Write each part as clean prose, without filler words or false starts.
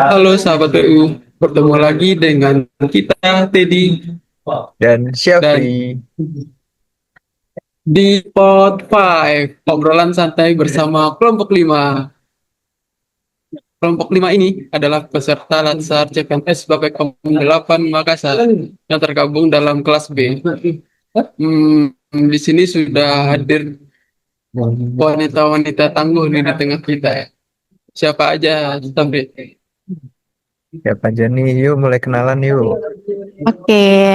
Halo sahabat PU, bertemu lagi dengan kita Teddy Dan dan Syafri. di Pod 5 obrolan santai bersama kelompok 5. Kelompok 5 ini adalah peserta Latsar CPNS Bapek 8 Makassar yang tergabung dalam kelas B. Di sini sudah hadir wanita-wanita tangguh nih di tengah kita ya. Siapa aja, Sampai. Siapa aja nih? Yuk mulai kenalan yuk. Oke,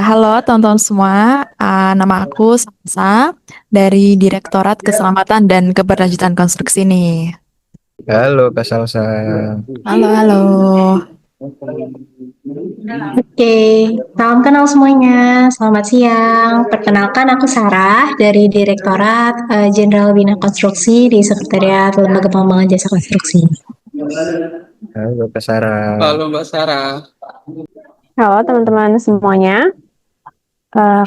halo teman-teman semua. Nama aku Samsa dari Direktorat Keselamatan dan Keberlanjutan Konstruksi nih. Halo Kak Salsa. Halo, halo. Oke, salam kenal semuanya. Selamat siang. Perkenalkan aku Sarah dari Direktorat Jenderal Bina Konstruksi di Sekretariat Lembaga Pengembangan Jasa Konstruksi. Halo Kak Sarah. Halo Mbak Sarah. Halo teman-teman semuanya.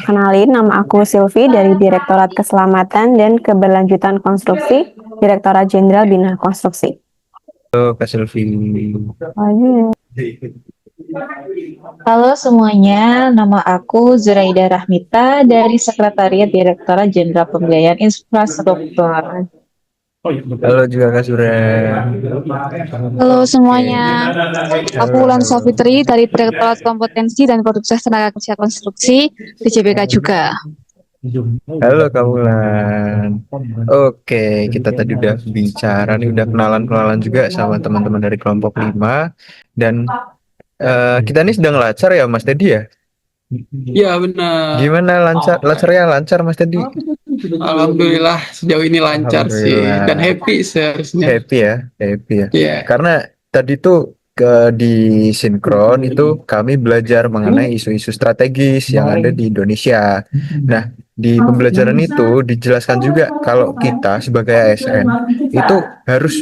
Kenalin, nama aku Silvi dari Direktorat Keselamatan dan Keberlanjutan Konstruksi, Direktorat Jenderal Bina Konstruksi. Halo Kak Silvi. Halo semuanya, nama aku Zuraida Rahmita dari Sekretariat Direktorat Jenderal Pembiayaan Infrastruktur. Halo juga Kak Sura. Halo semuanya, aku Wulan Safitri dari Direktorat Kompetensi dan Produktivitas Tenaga Kerja Konstruksi di JBK juga. Halo Kak Wulan. Oke, kita tadi udah bicara nih, udah kenalan-kenalan juga sama teman-teman dari kelompok 5. Dan kita nih sedang lacar ya Mas Teddy ya? Ya benar. Gimana lacarnya lancar Mas Teddy? Alhamdulillah sejauh ini lancar sih Alhamdulillah. dan happy seharusnya. Happy ya. Iya. Karena tadi tuh di sinkron itu kami belajar mengenai isu-isu strategis yang ada di Indonesia. Nah, di pembelajaran itu dijelaskan juga kalau kita sebagai ASN itu harus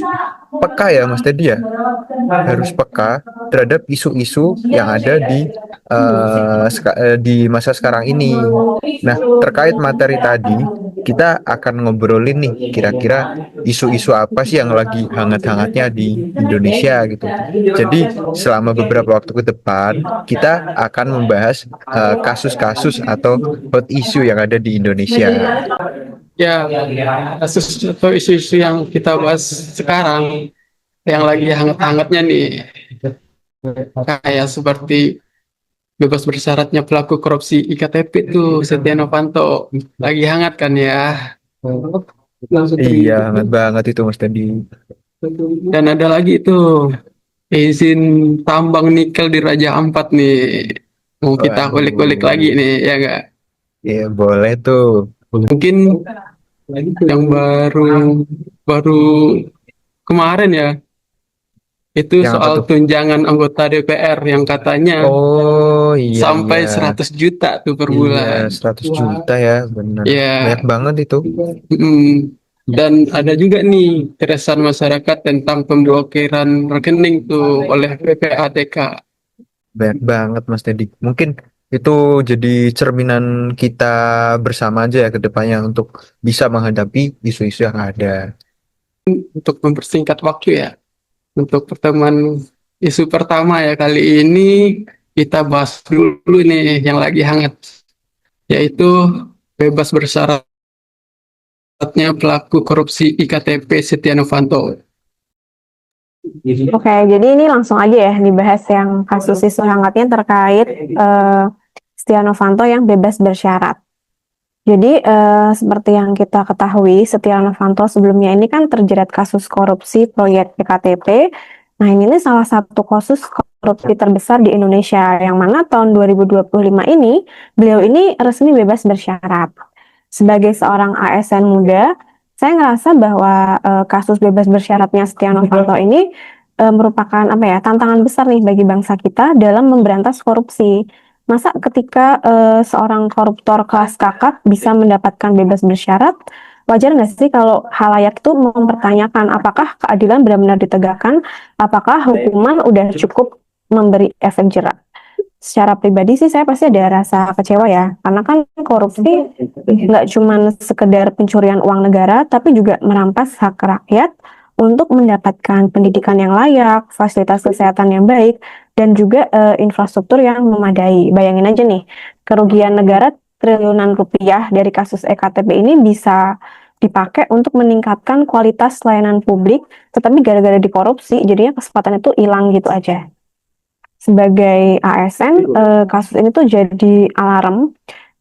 peka ya Mas Teddy ya, harus peka terhadap isu-isu yang ada di masa sekarang ini. Nah, terkait materi tadi, kita akan ngobrolin nih kira-kira isu-isu apa sih yang lagi hangat-hangatnya di Indonesia gitu. Jadi selama beberapa waktu ke depan kita akan membahas kasus-kasus atau hot issue yang ada di Indonesia. Ya, kasus atau isu-isu yang kita bahas sekarang yang lagi hangat-hangatnya nih, kayak seperti bebas bersyaratnya pelaku korupsi IKTP tuh Setia Novanto lagi hangat kan ya. Iya, hangat banget itu Mas Teddy. Dan ada lagi tuh izin tambang nikel di Raja Ampat nih, mau kita Waduh. kulik-kulik lagi nih ya enggak? Iya, boleh tuh. Mungkin yang baru kemarin ya, itu Yang apa soal tuh? tunjangan anggota DPR yang katanya Oh iya, sampai iya. 100 juta tuh per Iya, bulan. 100 juta ya, benar. Ya. Banyak banget itu. Dan ada juga nih keresahan masyarakat tentang pemblokiran rekening tuh oleh PPATK. Banyak banget Mas Teddy. Mungkin itu jadi cerminan kita bersama aja ya ke depannya untuk bisa menghadapi isu-isu yang ada. Untuk mempersingkat waktu ya, untuk pertemuan isu pertama ya kali ini kita bahas dulu nih yang lagi hangat, yaitu bebas bersyaratnya pelaku korupsi IKTP Setia Novanto. Oke, jadi ini langsung aja ya dibahas yang kasus isu hangatnya terkait Setia Novanto yang bebas bersyarat. Jadi seperti yang kita ketahui, Setia Novanto sebelumnya ini kan terjerat kasus korupsi proyek EKTP. Nah, ini salah satu kasus korupsi terbesar di Indonesia, yang mana tahun 2025 ini beliau ini resmi bebas bersyarat. Sebagai seorang ASN muda, saya ngerasa bahwa kasus bebas bersyaratnya Setia Novanto ini merupakan tantangan besar nih bagi bangsa kita dalam memberantas korupsi. Masa ketika seorang koruptor kelas kakap bisa mendapatkan bebas bersyarat, wajar nggak sih kalau halayak itu mempertanyakan apakah keadilan benar-benar ditegakkan, apakah hukuman udah cukup memberi efek jerak. Secara pribadi sih saya pasti ada rasa kecewa ya, karena kan korupsi nggak cuma sekedar pencurian uang negara, tapi juga merampas hak rakyat, untuk mendapatkan pendidikan yang layak, fasilitas kesehatan yang baik, dan juga infrastruktur yang memadai. Bayangin aja nih, kerugian negara triliunan rupiah dari kasus EKTP ini bisa dipakai untuk meningkatkan kualitas layanan publik, tetapi gara-gara dikorupsi, jadinya kesempatan itu hilang gitu aja. Sebagai ASN, kasus ini tuh jadi alarm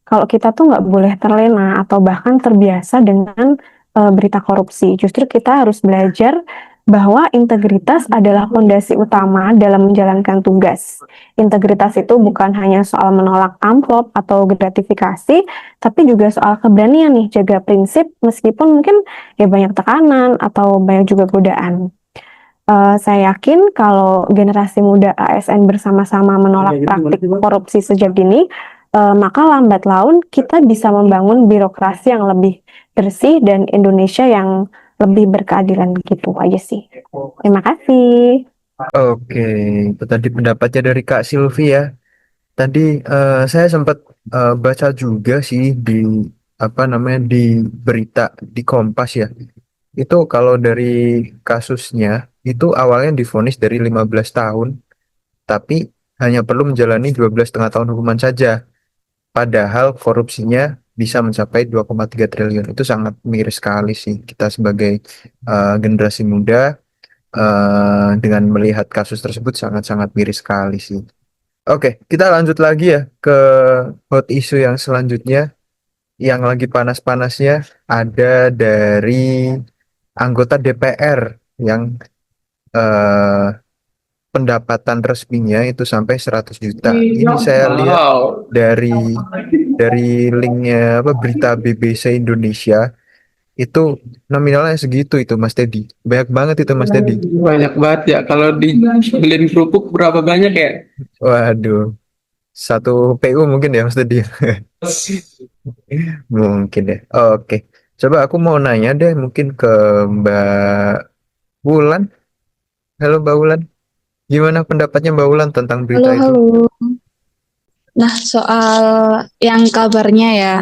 kalau kita tuh nggak boleh terlena atau bahkan terbiasa dengan berita korupsi. Justru kita harus belajar bahwa integritas adalah fondasi utama dalam menjalankan tugas. Integritas itu bukan hanya soal menolak amplop atau gratifikasi, tapi juga soal keberanian nih jaga prinsip meskipun mungkin ya banyak tekanan atau banyak juga godaan. Saya yakin kalau generasi muda ASN bersama-sama menolak praktik korupsi sejak dini, maka lambat laun kita bisa membangun birokrasi yang lebih bersih dan Indonesia yang lebih berkeadilan gitu aja sih. Terima kasih. Oke, itu tadi pendapatnya dari Kak Silvi ya. Tadi saya sempat baca juga sih di apa namanya di berita di Kompas ya. Itu kalau dari kasusnya itu awalnya divonis dari 15 tahun, tapi hanya perlu menjalani 12,5 tahun hukuman saja. Padahal korupsinya bisa mencapai 2,3 triliun. Itu sangat miris sekali sih kita sebagai generasi muda dengan melihat kasus tersebut sangat-sangat miris sekali sih. Oke, kita lanjut lagi ya ke hot issue yang selanjutnya yang lagi panas-panasnya ada dari anggota DPR yang eh, pendapatan resminya itu sampai 100 juta. Ini saya lihat Wow, dari linknya apa berita BBC Indonesia itu nominalnya segitu itu Mas Teddy. Banyak banget itu Mas Teddy. banyak banget ya. Kalau dibeliin kerupuk berapa banyak ya? Waduh, satu PU mungkin ya Mas Teddy. Mungkin deh. Oke. Coba aku mau nanya deh mungkin ke Mbak Wulan. Halo Mbak Wulan. Gimana pendapatnya Mbak Wulan tentang berita Halo, itu? halo. Nah, soal yang kabarnya ya,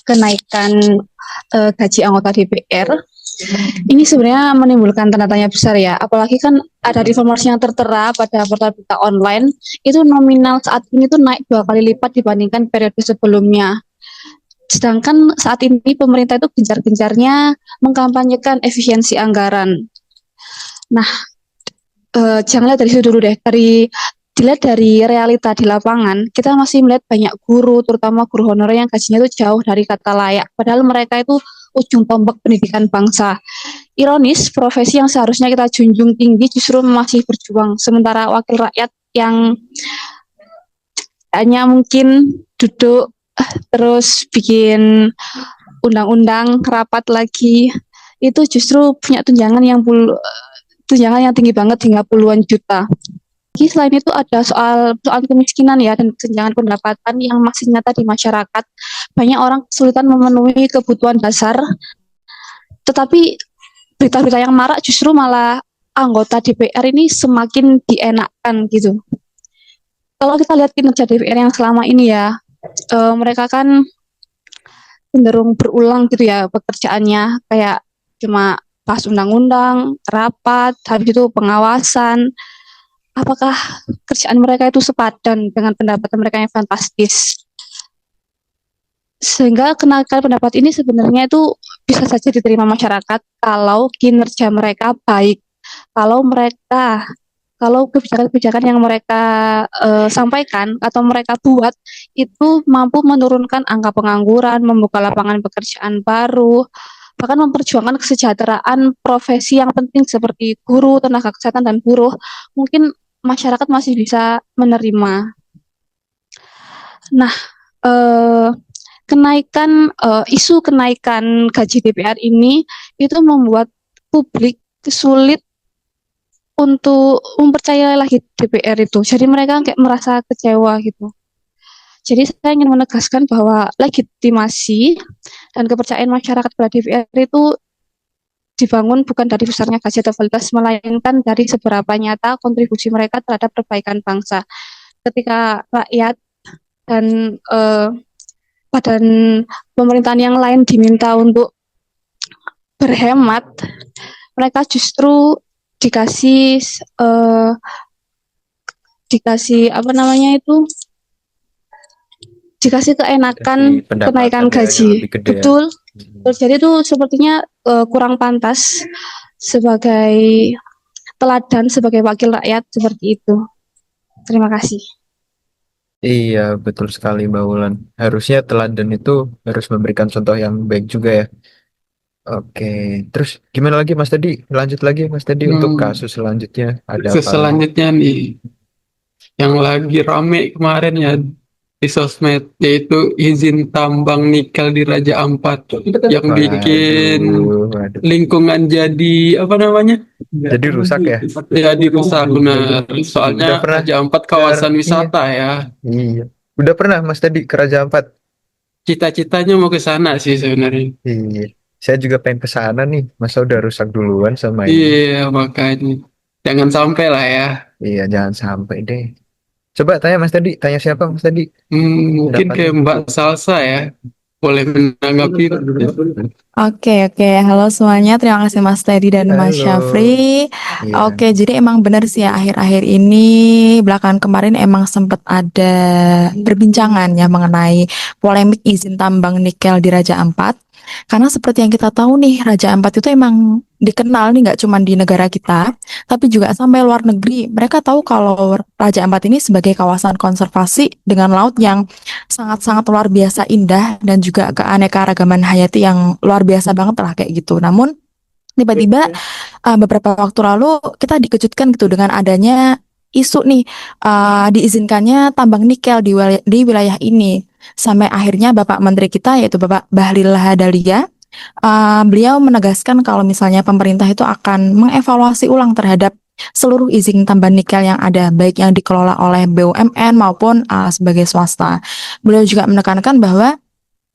kenaikan gaji anggota DPR, ini sebenarnya menimbulkan tanda tanya besar ya. Apalagi kan ada informasi yang tertera pada portal berita online, itu nominal saat ini tuh naik 2 kali lipat dibandingkan periode sebelumnya. Sedangkan saat ini pemerintah itu gencar-gencarnya mengkampanyekan efisiensi anggaran. Nah, jangan lihat dari situ dulu deh. Dilihat dari realita di lapangan, kita masih melihat banyak guru, terutama guru honorer yang gajinya itu jauh dari kata layak. Padahal mereka itu ujung tombak pendidikan bangsa. Ironis, profesi yang seharusnya kita junjung tinggi justru masih berjuang, sementara wakil rakyat yang hanya mungkin duduk terus bikin undang-undang rapat lagi, itu justru punya tunjangan yang tinggi banget hingga puluhan juta. Selain itu ada soal kemiskinan ya dan kesenjangan pendapatan yang masih nyata di masyarakat. Banyak orang kesulitan memenuhi kebutuhan dasar, tetapi berita-berita yang marak justru malah anggota DPR ini semakin dienakkan gitu. Kalau kita lihat kinerja DPR yang selama ini ya, mereka kan cenderung berulang gitu ya pekerjaannya, kayak cuma pas undang-undang, rapat, habis itu pengawasan. Apakah kerjaan mereka itu sepadan dengan pendapatan mereka yang fantastis? Sehingga kenaikan pendapat ini sebenarnya itu bisa saja diterima masyarakat kalau kinerja mereka baik, kalau kebijakan-kebijakan yang mereka sampaikan atau mereka buat itu mampu menurunkan angka pengangguran, membuka lapangan pekerjaan baru, bahkan memperjuangkan kesejahteraan profesi yang penting seperti guru, tenaga kesehatan, dan buruh, mungkin masyarakat masih bisa menerima. Nah, isu kenaikan gaji DPR ini itu membuat publik sulit untuk mempercayai lagi DPR itu. Jadi mereka kayak merasa kecewa gitu. Jadi saya ingin menegaskan bahwa legitimasi dan kepercayaan masyarakat pada DPR itu dibangun bukan dari besarnya gaji atau fasilitas, melainkan dari seberapa nyata kontribusi mereka terhadap perbaikan bangsa. Ketika rakyat dan badan pemerintahan yang lain diminta untuk berhemat, mereka justru dikasih eh, dikasih apa namanya itu, dikasih keenakan Jadi pendapatan kenaikan ya yang gaji. lebih gede ya. Betul. Jadi itu sepertinya kurang pantas sebagai teladan sebagai wakil rakyat seperti itu. Terima kasih. Iya, betul sekali Mbak Wulan. Harusnya teladan itu harus memberikan contoh yang baik juga ya. Oke, terus gimana lagi Mas tadi? Lanjut lagi Mas tadi untuk Hmm, kasus selanjutnya ada apa lagi? selanjutnya nih yang lagi rame kemarin ya di sosmed yaitu izin tambang nikel di Raja Ampat yang bikin Waduh, waduh. lingkungan jadi apa namanya? Jadi rusak ya? Jadi rusak benar. Soalnya Udah pernah Raja Ampat kawasan iya, wisata ya. iya. Udah pernah Mas tadi ke Raja Ampat? Cita-citanya mau ke sana sih sebenarnya. Iya. Saya juga pengen ke sana nih. Masa udah rusak duluan sama ini? Iya, makanya jangan sampai lah ya. Iya, jangan sampai deh. Coba tanya Mas tadi, tanya siapa Mas tadi? Mungkin Pendapatnya. kayak Mbak Salsa ya, boleh menanggapi. Oke. Halo semuanya. Terima kasih Mas Teddy dan Mas Halo. Syafri. Iya. Oke, jadi emang benar sih ya akhir-akhir ini belakangan kemarin emang sempat ada perbincangan ya mengenai polemik izin tambang nikel di Raja Ampat. Karena seperti yang kita tahu nih, Raja Ampat itu emang dikenal nih nggak cuma di negara kita, tapi juga sampai luar negeri. Mereka tahu kalau Raja Ampat ini sebagai kawasan konservasi dengan laut yang sangat-sangat luar biasa indah dan juga keanekaragaman hayati yang luar biasa banget lah kayak gitu. Namun tiba-tiba beberapa waktu lalu kita dikejutkan gitu dengan adanya isu nih diizinkannya tambang nikel di wilayah ini. Sampai akhirnya Bapak Menteri kita yaitu Bapak Bahlil Lahadalia beliau menegaskan kalau misalnya pemerintah itu akan mengevaluasi ulang terhadap seluruh izin tambang nikel yang ada, baik yang dikelola oleh BUMN maupun sebagai swasta. Beliau juga menekankan bahwa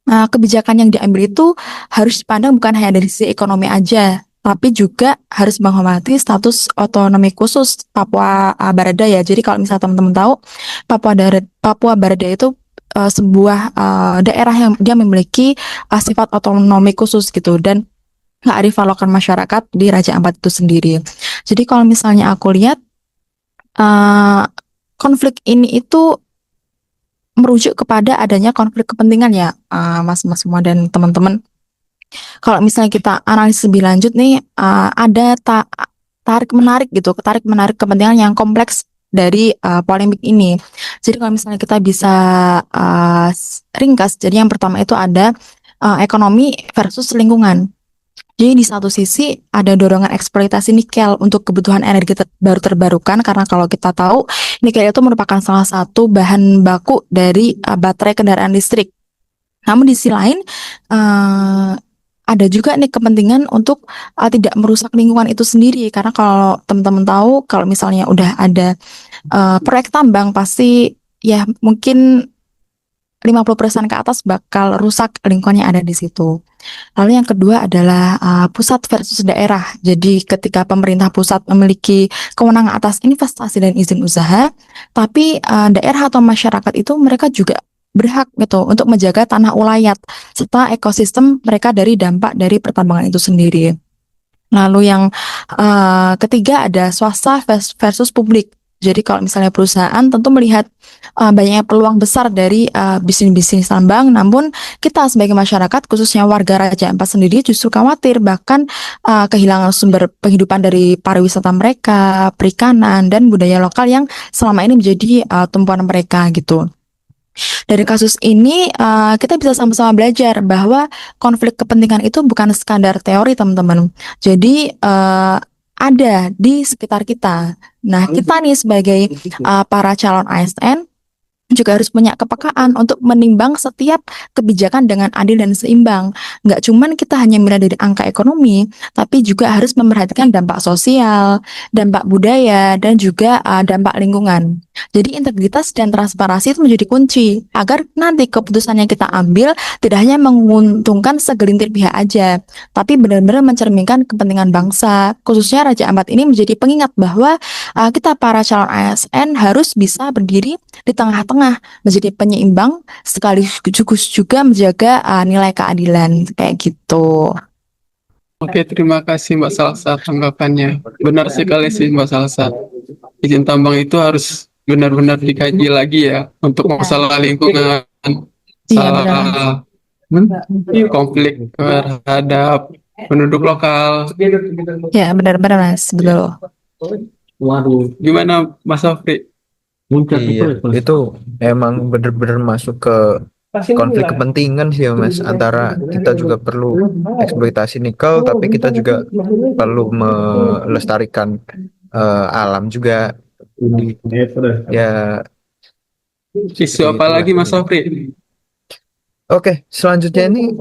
kebijakan yang diambil itu harus dipandang bukan hanya dari sisi ekonomi aja, tapi juga harus menghormati status otonomi khusus Papua Barat Daya. Jadi kalau misalnya teman-teman tahu, Papua Barat Daya itu sebuah daerah yang dia memiliki sifat otonomi khusus gitu dan kearifan lokal masyarakat di Raja Ampat itu sendiri. Jadi kalau misalnya aku lihat konflik ini itu merujuk kepada adanya konflik kepentingan ya, mas-mas semua dan teman-teman. Kalau misalnya kita analisis lebih lanjut nih, ada tarik menarik kepentingan yang kompleks dari polemik ini. Jadi kalau misalnya kita bisa ringkas, jadi yang pertama itu ada ekonomi versus lingkungan. Jadi di satu sisi ada dorongan eksploitasi nikel untuk kebutuhan energi baru terbarukan karena kalau kita tahu nikel itu merupakan salah satu bahan baku dari baterai kendaraan listrik. Namun di sisi lain ada juga nih kepentingan untuk tidak merusak lingkungan itu sendiri karena kalau teman-teman tahu kalau misalnya udah ada proyek tambang pasti ya mungkin 50% ke atas bakal rusak lingkungan yang ada di situ. Lalu yang kedua adalah pusat versus daerah. Jadi ketika pemerintah pusat memiliki kewenangan atas investasi dan izin usaha, tapi daerah atau masyarakat itu mereka juga berhak gitu untuk menjaga tanah ulayat serta ekosistem mereka dari dampak dari pertambangan itu sendiri. Lalu yang ketiga ada swasta versus publik. Jadi kalau misalnya perusahaan tentu melihat banyaknya peluang besar dari bisnis-bisnis tambang, namun kita sebagai masyarakat khususnya warga Raja Ampat sendiri justru khawatir bahkan kehilangan sumber penghidupan dari pariwisata mereka, perikanan dan budaya lokal yang selama ini menjadi tumpuan mereka gitu. Dari kasus ini kita bisa sama-sama belajar bahwa konflik kepentingan itu bukan sekadar teori teman-teman. Jadi ada di sekitar kita. Nah, kita nih sebagai para calon ASN juga harus punya kepekaan untuk menimbang setiap kebijakan dengan adil dan seimbang. Nggak cuman kita hanya melihat dari angka ekonomi, tapi juga harus memperhatikan dampak sosial, dampak budaya, dan juga dampak lingkungan. Jadi integritas dan transparansi itu menjadi kunci agar nanti keputusan yang kita ambil tidak hanya menguntungkan segelintir pihak aja, tapi benar-benar mencerminkan kepentingan bangsa. Khususnya Raja Ampat ini menjadi pengingat bahwa kita para calon ASN harus bisa berdiri di tengah-tengah menjadi penyeimbang sekaligus juga menjaga nilai keadilan kayak gitu. Oke, terima kasih Mbak Salsa tanggapannya. Benar sekali sih Mbak Salsa. Izin tambang itu harus benar-benar dikaji lagi ya untuk masalah lingkungan, Iya, benar. masalah konflik terhadap penduduk lokal. Ya, benar-benar Mas, betul. Gimana Mas Afri? Iya, itu emang bener-bener masuk ke konflik kepentingan sih ya Mas, antara kita juga perlu eksploitasi nikel tapi kita juga perlu melestarikan alam juga. Ya Isu apa itulah. lagi Mas Afri? Oke, selanjutnya ini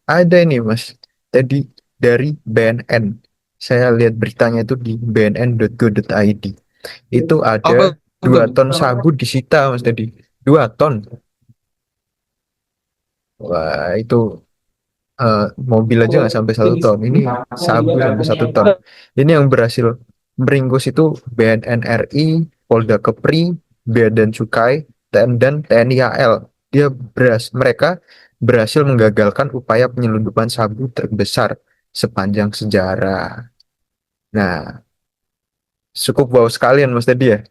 ada ini Mas, tadi dari BNN, saya lihat beritanya itu di bnn.go.id, itu ada Apa 2 ton tuh? sabu disita Mas tadi, 2 ton. Wah itu mobil aja nggak sampai 1 ton, ini sabu sampai 1 ton. Ini yang berhasil meringkus itu BNN RI, Polda Kepri, Bea dan Cukai, dan TNI AL. Mereka berhasil menggagalkan upaya penyelundupan sabu terbesar sepanjang sejarah. Nah, cukup wow sekalian Mas tadi ya.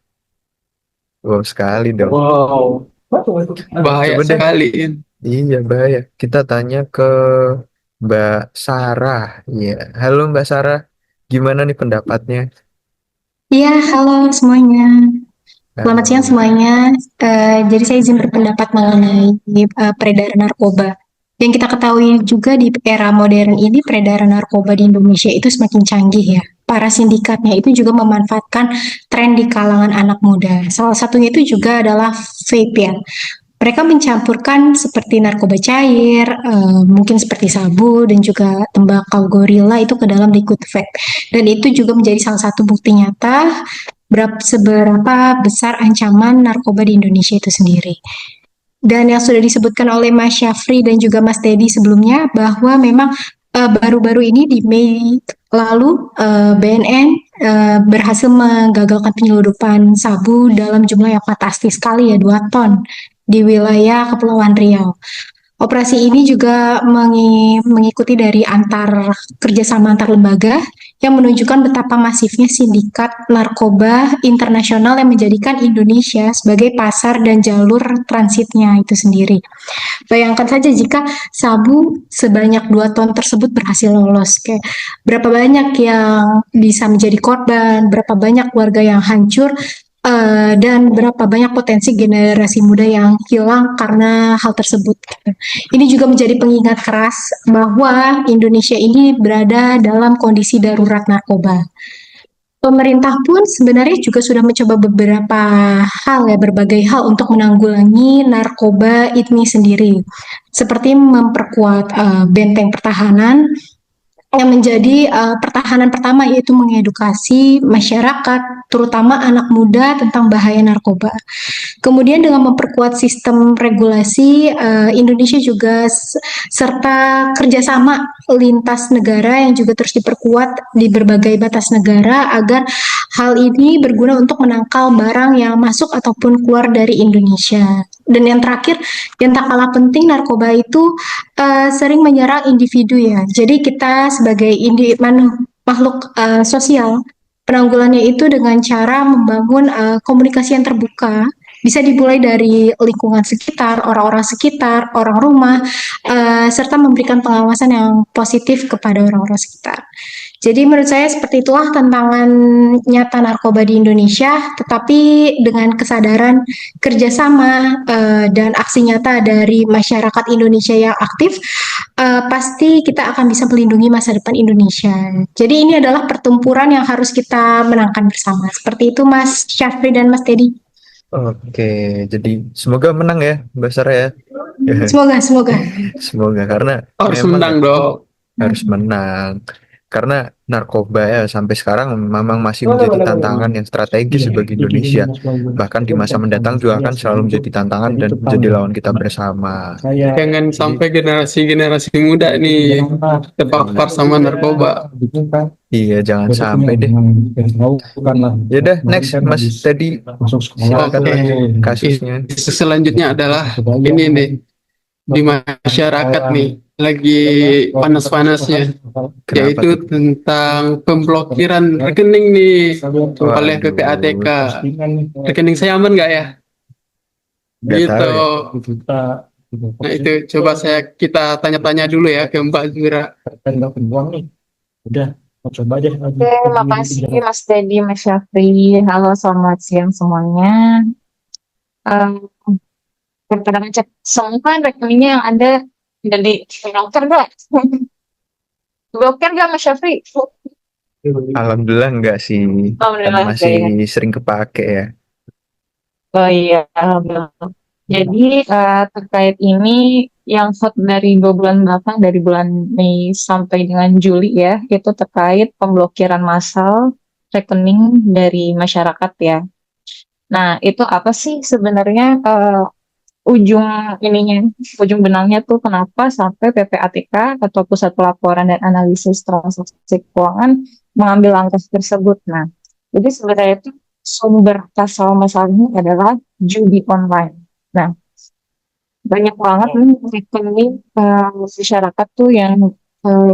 Wow sekali dong. Bahaya Coba deh. sekali. Iya bahaya. Kita tanya ke Mbak Sarah. Iya, halo Mbak Sarah. Gimana nih pendapatnya? Iya, halo semuanya. Selamat siang Halo. semuanya. Jadi saya izin berpendapat mengenai peredaran narkoba. Yang kita ketahui juga di era modern ini peredaran narkoba di Indonesia itu semakin canggih ya. Para sindikatnya itu juga memanfaatkan tren di kalangan anak muda. Salah satunya itu juga adalah vape ya. Mereka mencampurkan seperti narkoba cair, mungkin seperti sabu dan juga tembakau gorila itu ke dalam liquid vape. Dan itu juga menjadi salah satu bukti nyata seberapa besar ancaman narkoba di Indonesia itu sendiri. Dan yang sudah disebutkan oleh Mas Syafri dan juga Mas Teddy sebelumnya bahwa memang baru-baru ini di Mei lalu BNN berhasil menggagalkan penyeludupan sabu dalam jumlah yang fantastis sekali ya 2 ton di wilayah Kepulauan Riau. Operasi ini juga mengikuti dari kerjasama antar lembaga yang menunjukkan betapa masifnya sindikat narkoba internasional yang menjadikan Indonesia sebagai pasar dan jalur transitnya itu sendiri. Bayangkan saja jika sabu sebanyak 2 ton tersebut berhasil lolos, kayak berapa banyak yang bisa menjadi korban, berapa banyak warga yang hancur, dan berapa banyak potensi generasi muda yang hilang karena hal tersebut. Ini juga menjadi pengingat keras bahwa Indonesia ini berada dalam kondisi darurat narkoba. Pemerintah pun sebenarnya juga sudah mencoba beberapa hal ya, berbagai hal untuk menanggulangi narkoba ini sendiri. Seperti memperkuat benteng pertahanan yang menjadi pertahanan pertama yaitu mengedukasi masyarakat, terutama anak muda tentang bahaya narkoba. Kemudian dengan memperkuat sistem regulasi, Indonesia juga serta kerjasama lintas negara yang juga terus diperkuat di berbagai batas negara agar hal ini berguna untuk menangkal barang yang masuk ataupun keluar dari Indonesia. Dan yang terakhir, yang tak kalah penting, narkoba itu sering menyerang individu ya. Jadi kita sebagai makhluk sosial, penanggulannya itu dengan cara membangun komunikasi yang terbuka. Bisa dimulai dari lingkungan sekitar, orang-orang sekitar, orang rumah, serta memberikan pengawasan yang positif kepada orang-orang sekitar. Jadi menurut saya seperti itulah tantangan nyata narkoba di Indonesia, tetapi dengan kesadaran kerjasama dan aksi nyata dari masyarakat Indonesia yang aktif, pasti kita akan bisa melindungi masa depan Indonesia. Jadi ini adalah pertempuran yang harus kita menangkan bersama. Seperti itu Mas Syafri dan Mas Teddy. Oke, jadi semoga menang ya Mbak Sarah ya. Semoga. Semoga karena Harus memang menang dong. harus menang. Karena narkoba ya sampai sekarang memang masih menjadi tantangan yang strategis bagi Indonesia. Bahkan di masa mendatang juga akan selalu menjadi tantangan dan menjadi lawan kita bersama. Jangan sampai generasi-generasi muda nih terpapar sama narkoba. Iya, jangan sampai deh. Ya udah, next Mas tadi silakan Oke. lanjut kasusnya. Isu selanjutnya adalah ini nih. di masyarakat nih lagi panas-panasnya, Kenapa yaitu tuh? tentang pemblokiran rekening nih oleh Waduh, PPATK. Rekening saya aman nggak ya? nggak tahu Gitu. ya. Nah itu coba kita tanya-tanya dulu ya ke Mbak Zura. Oke, makasih Mas Dedi, Mas Syafri. Halo, selamat siang semuanya. Pertama cek semua rekeningnya yang ada jadi blokir nggak? Blokir nggak Mas Syafri? Alhamdulillah enggak sih, kan Alhamdulillah enggak masih ya. sering kepake ya. Oh iya, alhamdulillah. Jadi terkait ini yang hot dari 2 bulan belakang dari bulan Mei sampai dengan Juli ya, itu terkait pemblokiran massal rekening dari masyarakat ya. Nah, itu apa sih sebenarnya ujung ininya, ujung benangnya tuh kenapa sampai PPATK atau Pusat Pelaporan dan Analisis Transaksi Keuangan mengambil langkah tersebut. Nah, jadi sebenarnya itu sumber pasal masalahnya adalah judi online. Nah, banyak banget nih rekening masyarakat tuh yang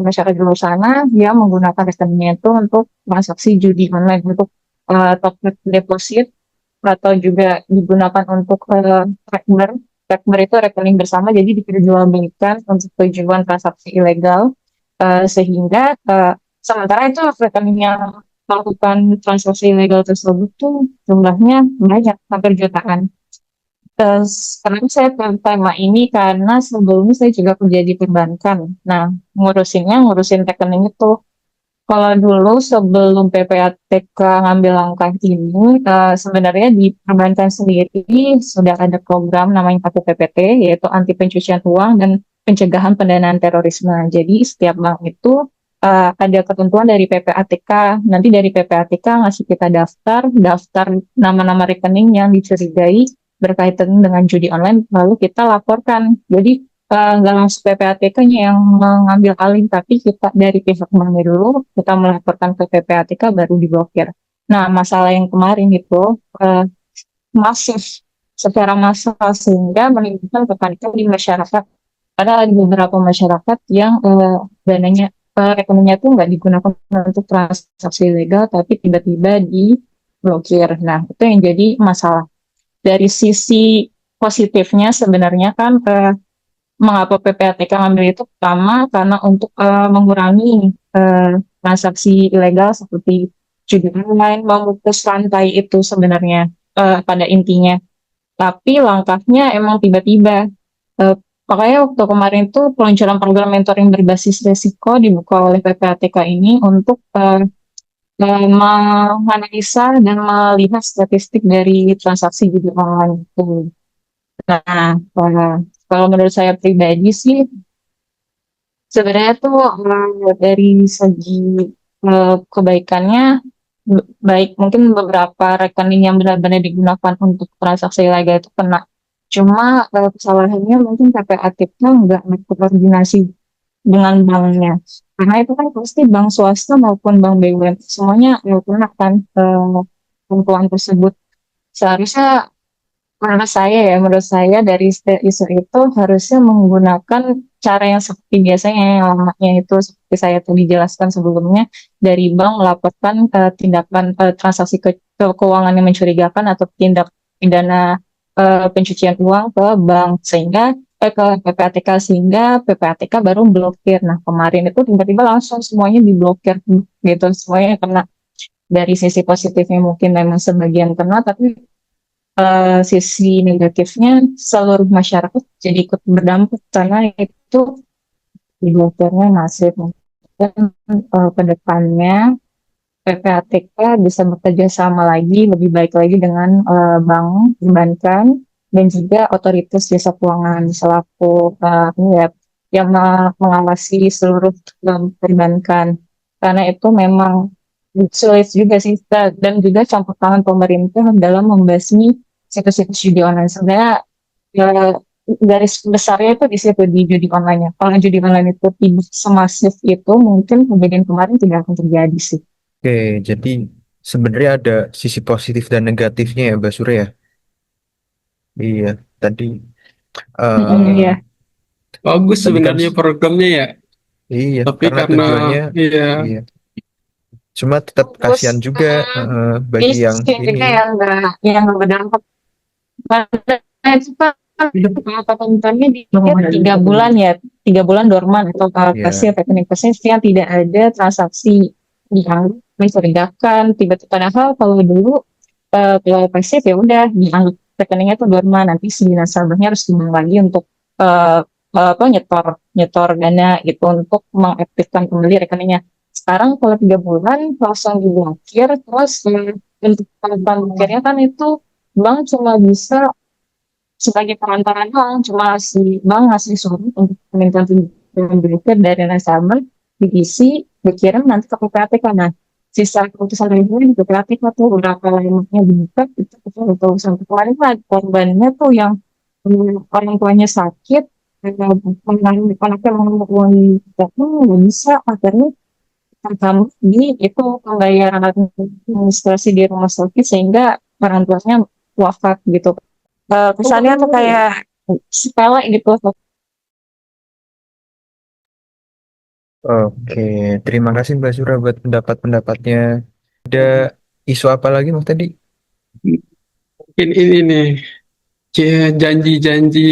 masyarakat di luar sana yang menggunakan rekeningnya itu untuk transaksi judi online untuk top up deposit atau juga digunakan untuk trackber. Trackber itu rekening bersama, jadi diperjualbelikan untuk tujuan transaksi ilegal, sehingga sementara itu rekening yang melakukan transaksi ilegal tersebut tuh jumlahnya banyak, hampir jutaan. Kenapa saya pilih tema ini? Karena sebelumnya saya juga kerja di perbankan. Nah, ngurusin rekening itu. Kalau dulu sebelum PPATK ngambil langkah ini, sebenarnya di perbankan sendiri sudah ada program namanya APPT, yaitu anti pencucian uang dan pencegahan pendanaan terorisme. Jadi setiap bank itu ada ketentuan dari PPATK. Nanti dari PPATK ngasih kita daftar nama-nama rekening yang dicurigai berkaitan dengan judi online, lalu kita laporkan. Jadi nggak langsung PPATK-nya yang mengambil alih, tapi kita dari pihak banknya dulu, kita melaporkan ke PPATK baru diblokir. Nah, masalah yang kemarin itu masif secara massal sehingga menimbulkan kepanikan di masyarakat. Ada beberapa masyarakat yang dananya rekeningnya tuh nggak digunakan untuk transaksi legal, tapi tiba-tiba diblokir. Nah, itu yang jadi masalah. Dari sisi positifnya sebenarnya kan mengapa PPATK ngambil itu pertama karena untuk mengurangi transaksi ilegal seperti judi online, memutus rantai itu sebenarnya pada intinya. Tapi langkahnya emang tiba-tiba. Eh, Makanya waktu kemarin itu peluncuran program mentoring berbasis resiko dibuka oleh PPATK ini untuk menganalisa dan melihat statistik dari transaksi judi online itu. Nah, kalau menurut saya pribadi sih, sebenarnya tuh dari segi kebaikannya, baik mungkin beberapa rekening yang benar-benar digunakan untuk transaksi ilegal itu kena. Cuma kesalahannya mungkin PPATK nggak berkoordinasi dengan banknya. Karena itu kan pasti bank swasta maupun bank BUMN semuanya kena kan ketentuan tersebut. Seharusnya menurut saya dari isu itu harusnya menggunakan cara yang seperti biasanya yang lamanya itu seperti saya tadi jelaskan sebelumnya, dari bank melaporkan tindakan transaksi keuangan yang mencurigakan atau tindak pidana pencucian uang ke bank sehingga ke PPATK sehingga PPATK baru blokir. Nah, kemarin itu tiba-tiba langsung semuanya diblokir gitu, semuanya kena. Dari sisi positifnya mungkin memang sebagian kena, tapi sisi negatifnya seluruh masyarakat jadi ikut berdampak karena itu blokirnya masif. Dan ke depannya PPATK bisa bekerja sama lagi, lebih baik lagi dengan bank, perbankan, dan juga otoritas jasa keuangan selaku ini ya, yang mengawasi seluruh perbankan. Karena itu memang sulit juga sih, dan juga campur tangan pemerintah dalam membasmi situs-situs judi online. Sebenarnya ya, garis besarnya itu di situ di judi online-nya. Kalau judi online itu tidak semasif itu, mungkin kejadian kemarin tidak akan terjadi sih. Oke, jadi sebenarnya ada sisi positif dan negatifnya ya, Mbak Surya. Iya, tadi Mm-mm, eh iya. Bagus Tapi kan sebenarnya programnya ya, iya, tapi karena karena tujuannya ya iya. Cuma tetap Terus kasihan juga bagi yang isi ini. juga yang nggak berdampak pada itu kan mata penontonnya di 3 bulan ya, 3 bulan dorman atau Ya, pasif rekening pasif yang tidak ada transaksi yang mencurigakan tiba-tiba, padahal kalau dulu kalau pasif ya udah dianggap rekeningnya tuh dorman, nanti si nasabahnya harus kembali lagi untuk eh, apa nyetor nyetor dana gitu untuk mengaktifkan kembali rekeningnya. Sekarang kalau 3 bulan langsung diblokir, terus untuk blokirnya kan itu bank cuma bisa sebagai perantara doang, cuma si bank ngasih surat untuk meminta blokir dari nasabah, diisi, dikirim nanti ke PPATK. Nah, sisa keputusan dari ini di PPATK tuh berapa lamanya dibuka, itu kita udah tahu sampai kemarin lah korbannya tuh yang orang tuanya sakit, anaknya mau uang di nggak bisa, akhirnya terutama di itu pembayaran administrasi di rumah sakit sehingga orang tuanya wafat gitu. Kesannya tuh kayak sepele gitu. oke. Terima kasih Mbak Sura buat pendapat-pendapatnya. Ada isu apa lagi Mas tadi? ini nih janji-janji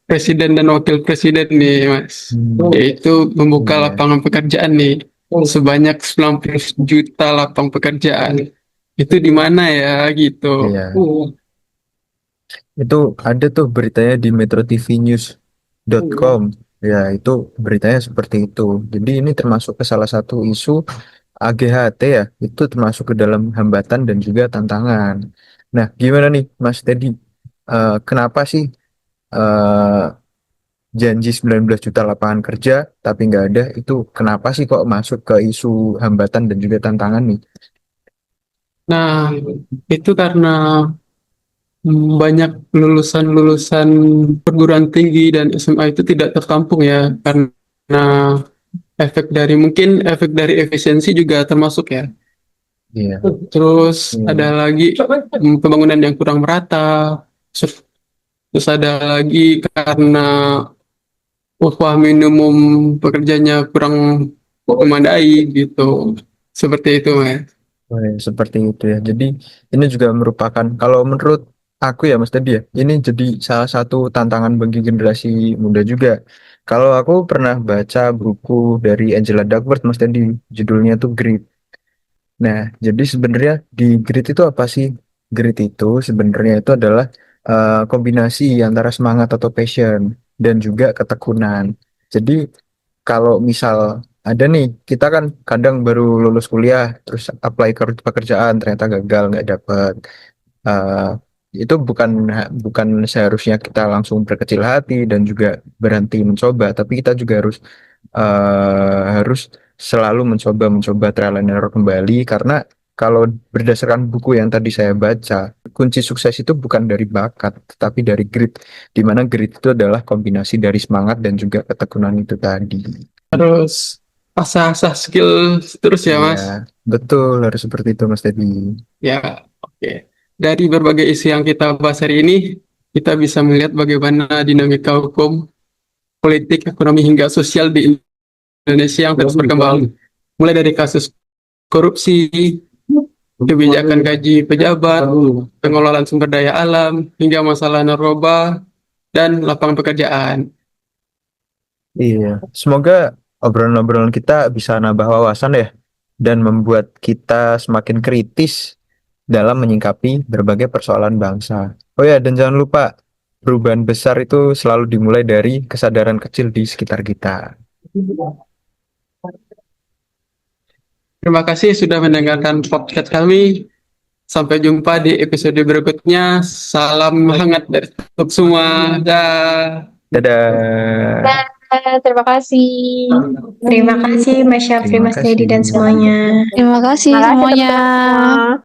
presiden dan wakil presiden nih Mas, yaitu membuka Iya, lapangan pekerjaan nih sebanyak 90 juta lapang pekerjaan. Itu di mana ya gitu. iya. Itu ada tuh beritanya di metrotvnews.com. Ya, itu beritanya seperti itu. Jadi ini termasuk ke salah satu isu AGHT ya. Itu termasuk ke dalam hambatan dan juga tantangan. Nah, gimana nih Mas Teddy? Kenapa sih eh, janji 19 juta lapangan kerja tapi nggak ada? Itu kenapa sih kok masuk ke isu hambatan dan juga tantangan nih? Nah, itu karena banyak lulusan-lulusan perguruan tinggi dan SMA itu tidak tertampung ya, karena efek dari efisiensi juga termasuk ya. Iya. Terus ada Hmm. lagi pembangunan yang kurang merata. Terus ada lagi karena upah minimum pekerjanya kurang memadai gitu. Seperti itu, Mas. Oh, ya, seperti itu ya. Jadi ini juga merupakan kalau menurut aku ya Mas Teddy ya, ini jadi salah satu tantangan bagi generasi muda juga. Kalau aku pernah baca buku dari Angela Duckworth Mas Teddy, judulnya tuh Grit. Nah, jadi sebenarnya di grit itu apa sih? Grit itu sebenarnya itu adalah kombinasi antara semangat atau passion dan juga ketekunan. Jadi kalau misal ada nih, kita kan kadang baru lulus kuliah, terus apply ke pekerjaan, ternyata gagal, nggak dapet. Eh, itu bukan seharusnya kita langsung berkecil hati dan juga berhenti mencoba, tapi kita juga harus selalu mencoba trial and error kembali karena kalau berdasarkan buku yang tadi saya baca, kunci sukses itu bukan dari bakat, tetapi dari grit, di mana grit itu adalah kombinasi dari semangat dan juga ketekunan itu tadi. Terus asah-asah skill terus ya, Iya, Mas. betul harus seperti itu Mas Teddy. Ya, oke. Dari berbagai isu yang kita bahas hari ini, kita bisa melihat bagaimana dinamika hukum, politik, ekonomi, hingga sosial di Indonesia yang terus berkembang. Mulai dari kasus korupsi, kebijakan gaji pejabat, pengelolaan sumber daya alam, hingga masalah narkoba dan lapangan pekerjaan. Iya, semoga obrolan-obrolan kita bisa nambah wawasan ya dan membuat kita semakin kritis dalam menyikapi berbagai persoalan bangsa. Oh ya, dan jangan lupa perubahan besar itu selalu dimulai dari kesadaran kecil di sekitar kita. Terima kasih sudah mendengarkan podcast kami. Sampai jumpa di episode berikutnya. Salam hangat dari untuk semua. Dah. Dadah. Terima kasih. Terima kasih Mas Syafri, Terima Mas Teddy, dan kasih. semuanya. Terima kasih Terima kasih semuanya. teman-teman semua.